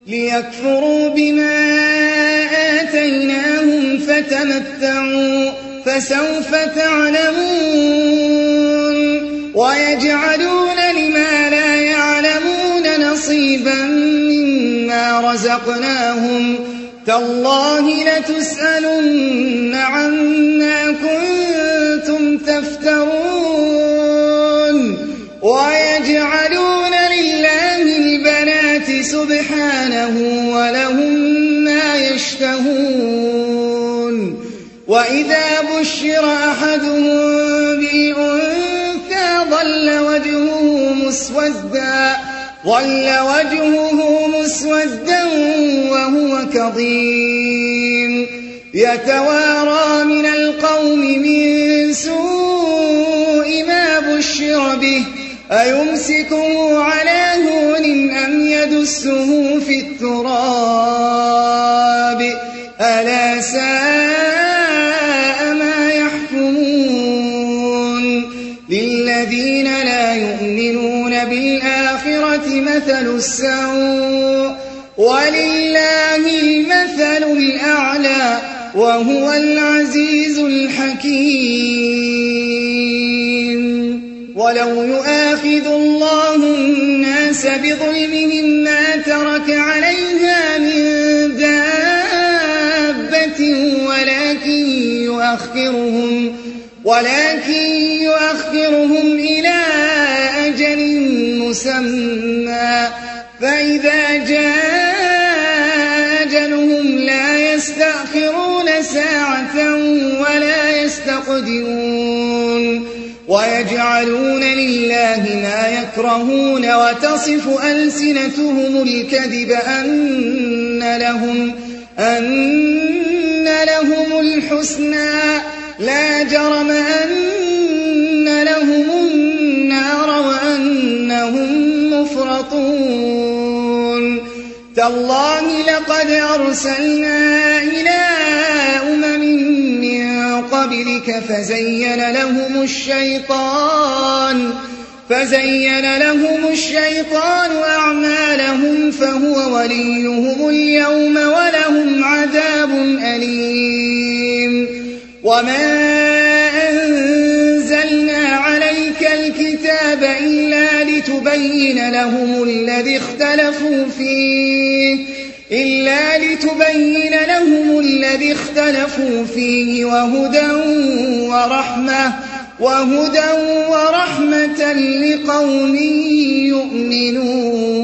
ليكفروا بما آتيناهم فتمتعوا فسوف تعلمون ويجعلون لما لا يعلمون نصيبا مما رزقناهم تالله لتسألن عما كنتم تفترون ويجعلون لله البنات سبحانه ولهم ما يشتهون وإذا بشر أحدهم بالأنثى ظل وجهه مسودا وهو كظيم يتوارى من القوم من سوء ما بشر به أيمسكه على هون أم يدسه في التراب ألا ساء ما يحكمون للذين لا يؤمنون بالآخرة مثل السوء ولله المثل الأعلى وهو العزيز الحكيم ولو يؤاخذ الله الناس بظلمهم ما ترك عليها من دابة ولكن يؤخرهم إلى أجل مسمى فإذا جاء أجلهم لا يستأخرون ساعة ولا يستقدمون ويجعلون لله ما يكرهون وتصف ألسنتهم الكذب أن لهم الحسنى لا جرم أن لهم النار وأنهم مفرطون تالله لقد أرسلنا إلى أمم من قبلك فزين لهم الشيطان أعمالهم فهو وليهم اليوم ولهم عذاب أليم وما أنزلنا عليك الكتاب إلا لتبين لهم الذي اختلفوا فيه وهدى ورحمة لقوم يؤمنون